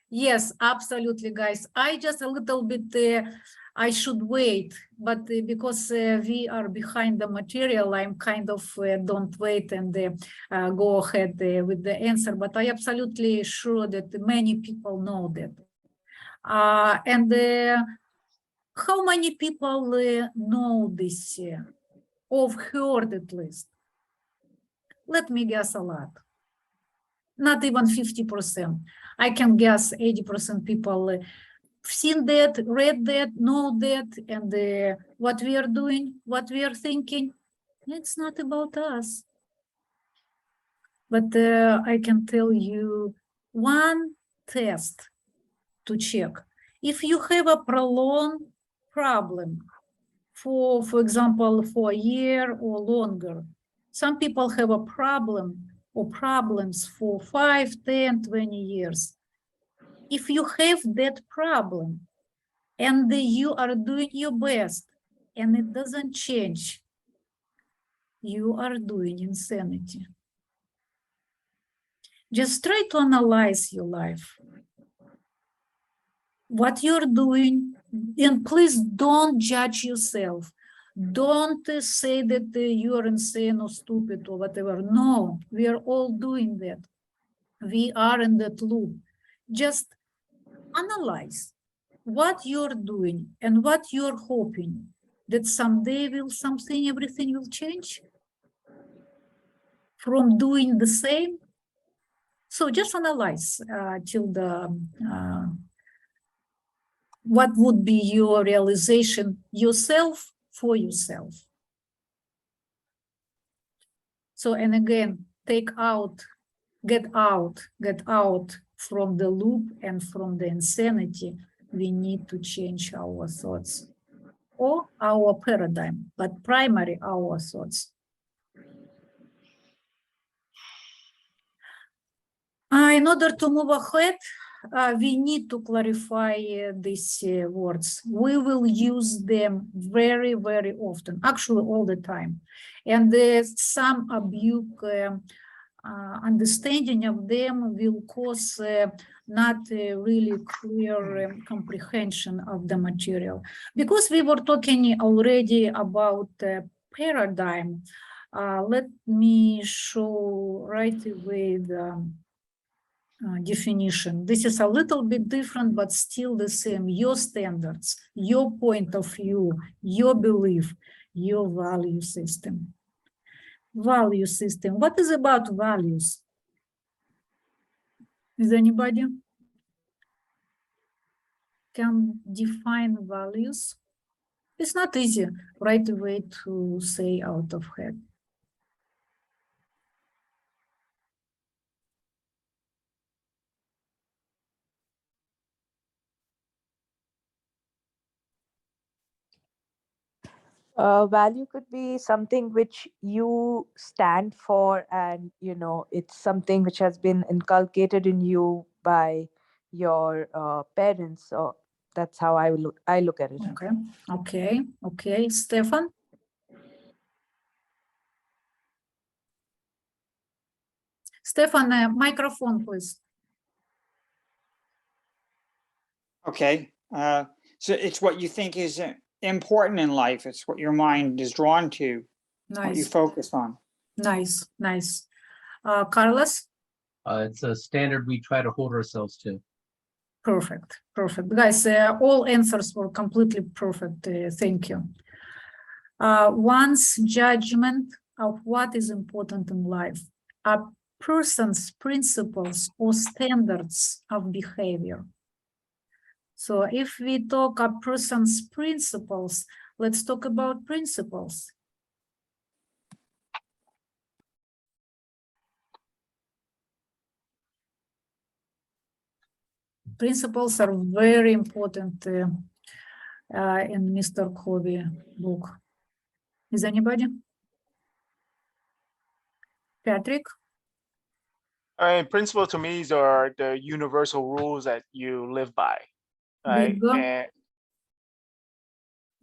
yes, absolutely, guys. I just a little bit, I should wait, but because we are behind the material, I'm kind of don't wait and go ahead with the answer. But I absolutely sure that many people know that. And how many people know this or heard at least? Let me guess a lot. Not even 50%. I can guess 80% people seen that, read that, know that, and what we are doing, what we are thinking, it's not about us. But I can tell you one test to check. If you have a prolonged problem, for example, for a year or longer, some people have a problem or problems for 5, 10, 20 years. If you have that problem and you are doing your best and it doesn't change, you are doing insanity. Just try to analyze your life, what you're doing, and please don't judge yourself. Don't say that you're insane or stupid or whatever. No, we are all doing that. We are in that loop. Just analyze what you're doing and what you're hoping that someday everything will change from doing the same. So just analyze till the what would be your realization yourself for yourself. So, and again, get out from the loop and from the insanity. We need to change our thoughts or our paradigm, but primary our thoughts. In order to move ahead, we need to clarify these words. We will use them very, very often, actually all the time. And some abuse understanding of them will cause not really clear comprehension of the material. Because we were talking already about paradigm, let me show right away the definition. This is a little bit different, but still the same. Your standards, your point of view, your belief, your value system. Value system. What is about values? Is anybody can define values? It's not easy right away to say out of head. Value could be something which you stand for, and you know it's something which has been inculcated in you by your parents. So that's how I look at it. Okay. Stefan? Stefan, microphone, please. Okay. So it's what you think is important in life. It's what your mind is drawn to, what you Nice, focus on. nice. Carlos? It's a standard we try to hold ourselves to. Perfect. Guys, all answers were completely perfect. Thank you. One's judgment of what is important in life, a person's principles or standards of behavior. So if we talk a person's principles, let's talk about principles. Principles are very important in Mr. Covey book. Is anybody? Patrick? I mean, principle to me are the universal rules that you live by, right? Bingo. And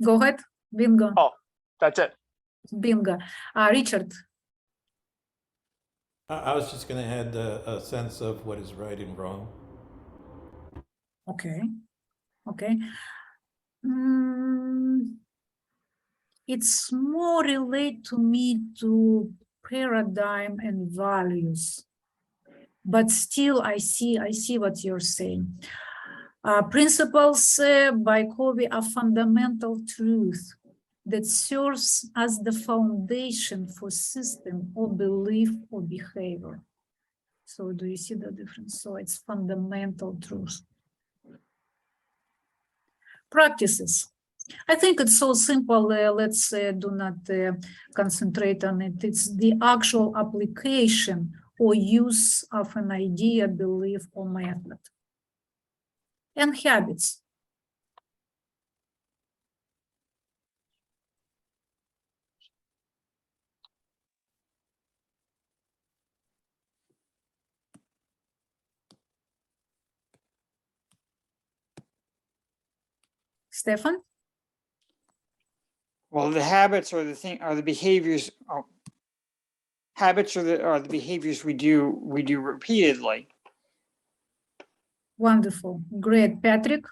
Go ahead. Bingo. oh, that's it. Bingo. Richard. I was just going to add a sense of what is right and wrong. Okay. Okay. It's more related to me to paradigm and values, but still I see what you're saying. Principles by Covey are fundamental truth that serves as the foundation for system or belief or behavior. So do you see the difference? So it's fundamental truth. Practices. I think it's so simple. Let's do not concentrate on it. It's the actual application or use of an idea, belief, or method. And habits. Stefan? Well, the habits or the behaviors. Habits are the behaviors we do repeatedly. Wonderful. Great. Patrick?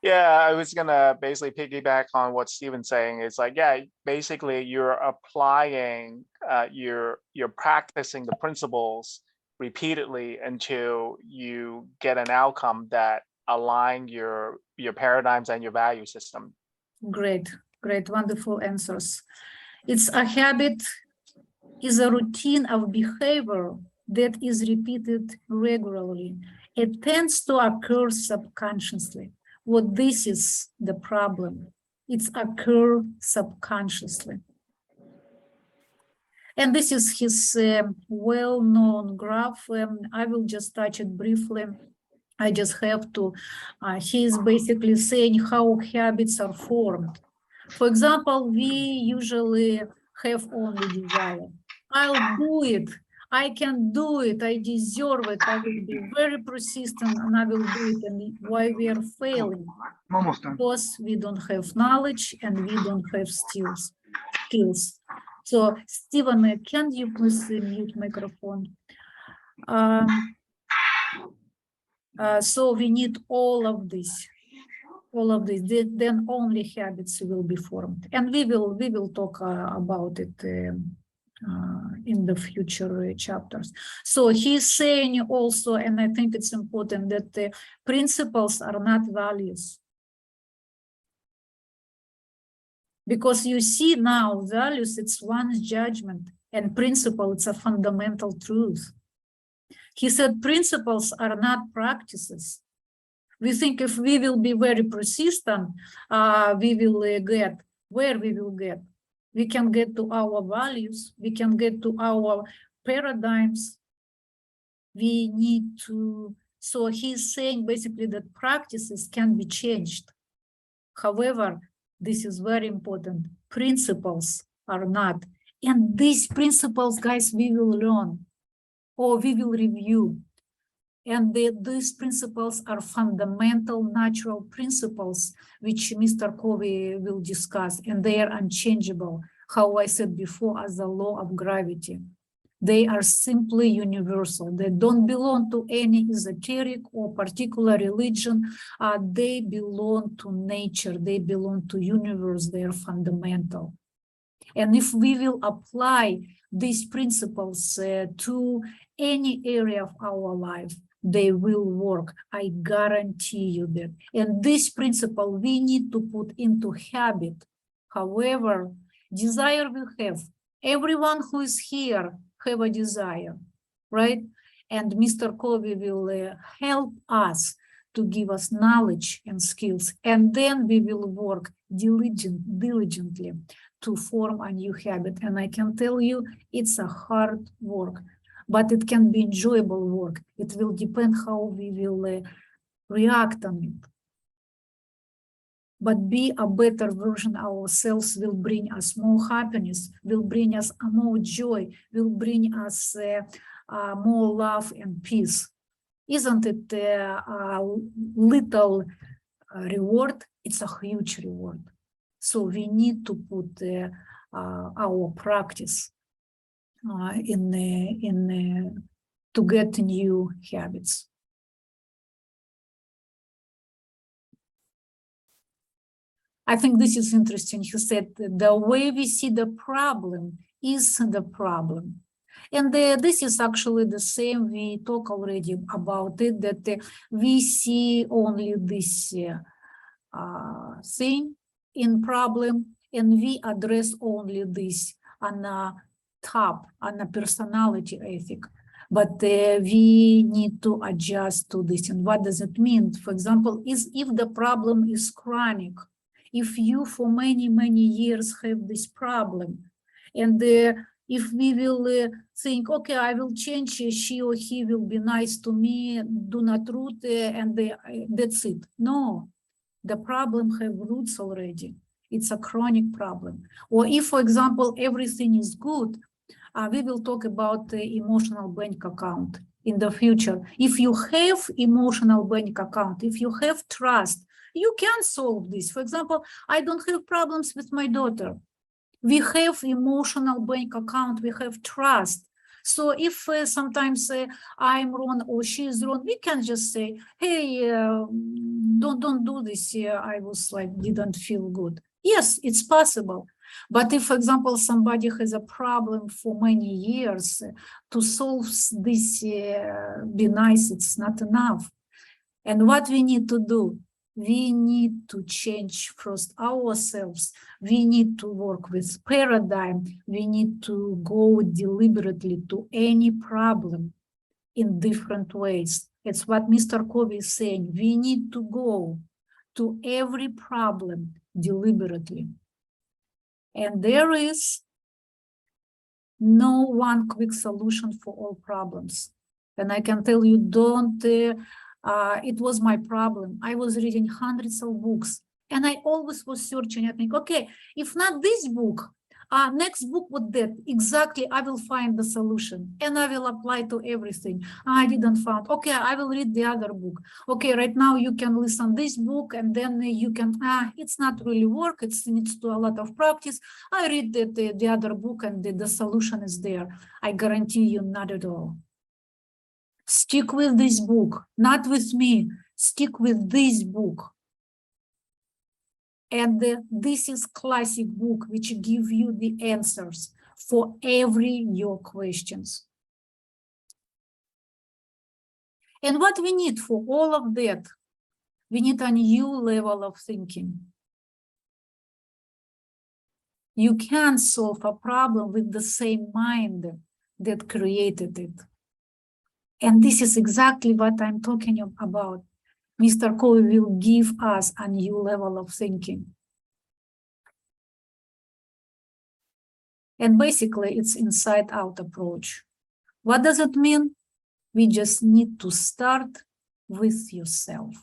Yeah, I was gonna basically piggyback on what Steven's saying. It's like, yeah, basically you're applying, you're practicing the principles repeatedly until you get an outcome that align your paradigms and your value system. Great. Great. Wonderful answers. It's a habit, is a routine of behavior that is repeated regularly. It tends to occur subconsciously. Well, this is the problem. It's occur subconsciously. And this is his well-known graph. I will just touch it briefly. I just have to, he's basically saying how habits are formed. For example, we usually have only desire. I'll do it. I can do it. I deserve it. I will be very persistent and I will do it. And why we are failing? I'm almost done. Because we don't have knowledge and we don't have skills. So, Stephen, can you please mute microphone? So we need all of this. Then only habits will be formed, and we will talk about it in the future chapters. So he's saying also, and I think it's important, that the principles are not values. Because you see now, values, it's one's judgment, and principle, it's a fundamental truth. He said principles are not practices. We think if we will be very persistent, we will get where we will get. We can get to our values, we can get to our paradigms. We need to, so he's saying basically that practices can be changed. However, this is very important. Principles are not. And these principles, guys, we will learn or we will review. And these principles are fundamental natural principles, which Mr. Covey will discuss, and they are unchangeable, how I said before, as the law of gravity. They are simply universal. They don't belong to any esoteric or particular religion. They belong to nature. They belong to universe. They are fundamental. And if we will apply these principles to any area of our life, they will work. I guarantee you that. And this principle we need to put into habit. However, desire we have. Everyone who is here have a desire, right? And Mr. Covey will help us to give us knowledge and skills. And then we will work diligently to form a new habit. And I can tell you, it's a hard work. but it can be enjoyable work. It will depend how we will react on it. But be a better version of ourselves will bring us more happiness, will bring us more joy, will bring us more love and peace. Isn't it a little reward? It's a huge reward. So we need to put our practice to get new habits. I think this is interesting. He said the way we see the problem is the problem. And this is actually the same. We talk already about it, that we see only this thing in problem, and we address only this on a top, on a personality ethic. But we need to adjust to this. And what does it mean? For example, is if the problem is chronic, if you for many, many years have this problem, and if we will think, okay, I will change, she or he will be nice to me, do not root, and that's it. No, the problem have roots already. It's a chronic problem. Or if, for example, everything is good, we will talk about the emotional bank account in the future. If you have emotional bank account, if you have trust, you can solve this. For example, I don't have problems with my daughter. We have emotional bank account, we have trust. So if sometimes I'm wrong or she is wrong, we can just say, hey, don't do this. I was like, didn't feel good. Yes, it's possible. But if, for example, somebody has a problem for many years, to solve this, be nice, it's not enough. And what we need to do? We need to change first ourselves. We need to work with paradigm. We need to go deliberately to any problem in different ways. It's what Mr. Covey is saying. We need to go to every problem deliberately. And there is no one quick solution for all problems. And I can tell you, don't it was my problem. I was reading hundreds of books, and I always was searching. I think, okay, if not this book, next book with that, exactly, I will find the solution, and I will apply to everything. I didn't find, okay, I will read the other book. Okay, right now you can listen this book, and then you can, it's not really work, it needs to do a lot of practice. I read the other book, and the solution is there. I guarantee you, not at all. Stick with this book, not with me. Stick with this book. And this is classic book which give you the answers for every your questions. And what we need for all of that, we need a new level of thinking. You can't solve a problem with the same mind that created it. And this is exactly what I'm talking about. Mr. Covey will give us a new level of thinking. And basically, it's inside-out approach. What does it mean? We just need to start with yourself.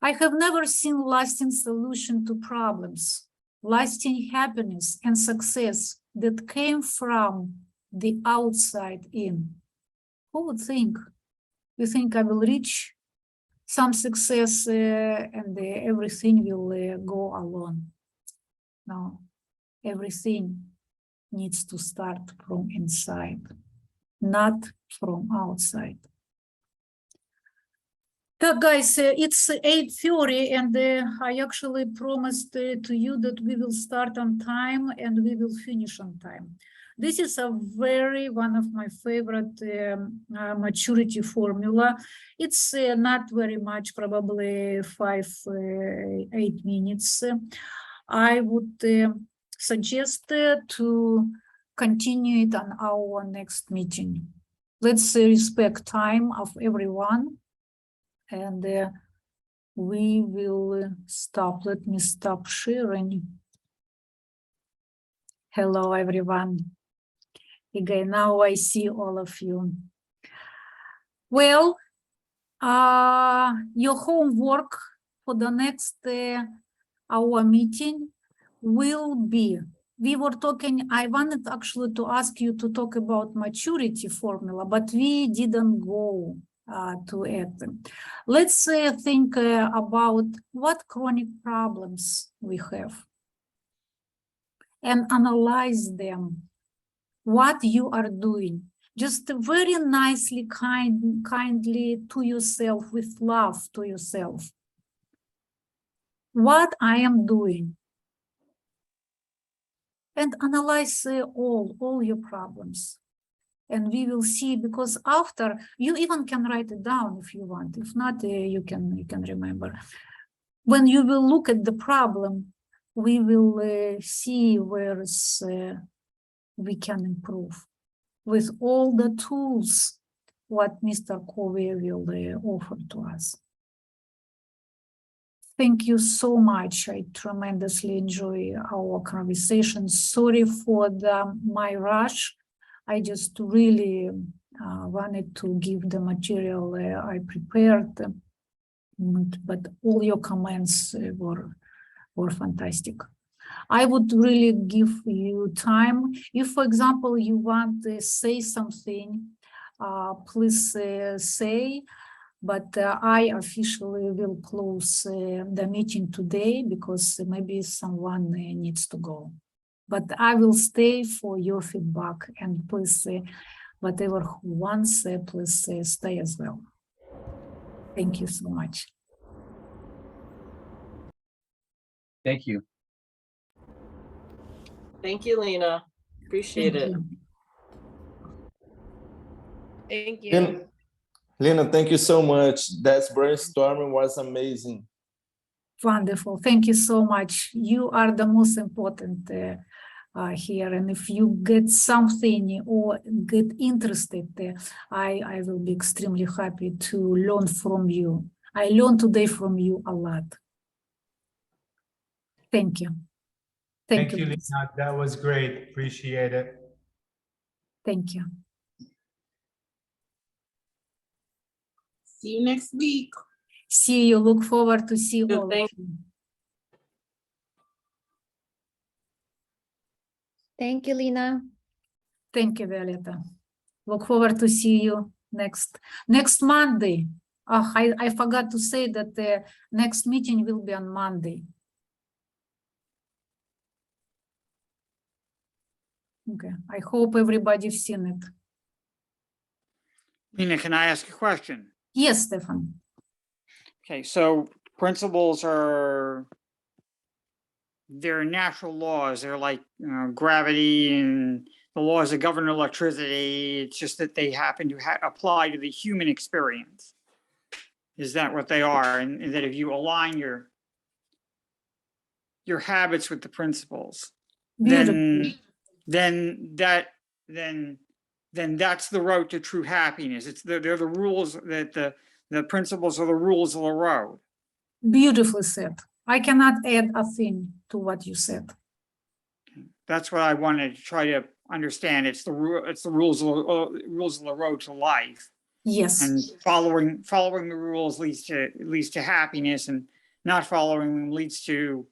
I have never seen lasting solution to problems, lasting happiness and success that came from the outside in. Who would think? You think I will reach some success and everything will go alone? No, everything needs to start from inside, not from outside. Guys, it's 8:30, and I actually promised to you that we will start on time and we will finish on time. This is one of my favorite maturity formula. It's not very much, probably 8 minutes. I would suggest to continue it on our next meeting. Let's respect time of everyone, and we will stop. Let me stop sharing. Hello, everyone. Again, now I see all of you. Well, your homework for the next our meeting will be, we were talking, I wanted actually to ask you to talk about maturity formula, but we didn't go to it. Let's think about what chronic problems we have and analyze them, what you are doing. Just very nicely, kindly to yourself, with love to yourself. What I am doing. And analyze all your problems. And we will see, because after, you even can write it down if you want. If not, you can remember. When you will look at the problem, we will see where we can improve with all the tools what Mr. Covey will offer to us. Thank you so much. I tremendously enjoy our conversation. Sorry for my rush. I just really wanted to give the material I prepared, but all your comments were fantastic. I would really give you time. If, for example, you want to say something, please say. But I officially will close the meeting today because maybe someone needs to go. But I will stay for your feedback, and please, whatever who wants, please stay as well. Thank you so much. Thank you. Thank you, Lena. Appreciate Thank it. you. Thank you. Lena, thank you so much. That brainstorming was amazing. Wonderful. Thank you so much. You are the most important here. And if you get something or get interested, I will be extremely happy to learn from you. I learned today from you a lot. Thank you. Thank you, Lena. That was great. Appreciate it. Thank you. See you next week. See you. Look forward to see all of you. Thank you, Lena. Thank you, Violeta. Look forward to see you next Monday. Oh, I forgot to say that the next meeting will be on Monday. Okay, I hope everybody's seen it. Lena, can I ask a question? Yes, Stefan. Okay, so principles they're natural laws. They're like gravity and the laws that govern electricity. It's just that they happen to apply to the human experience. Is that what they are? And that if you align your habits with the principles, then that's the road to true happiness. They're the rules that the principles are the rules of the road. Beautifully said. I cannot add a thing to what you said. That's what I wanted to try to understand. It's the rules of the road to life. Yes. And following the rules leads to happiness, and not following them leads to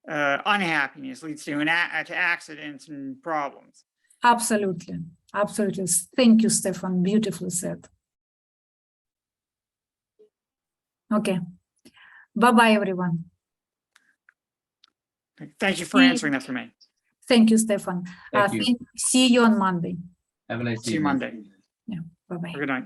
unhappiness, leads to accidents and problems. Absolutely. Absolutely. Thank you, Stefan. Beautifully said. Okay. Bye-bye, everyone. Thank you for answering that for me. Thank you, Stefan. Thank you. See you on Monday. Have a nice See you evening. Monday. Yeah. Bye-bye. Good night.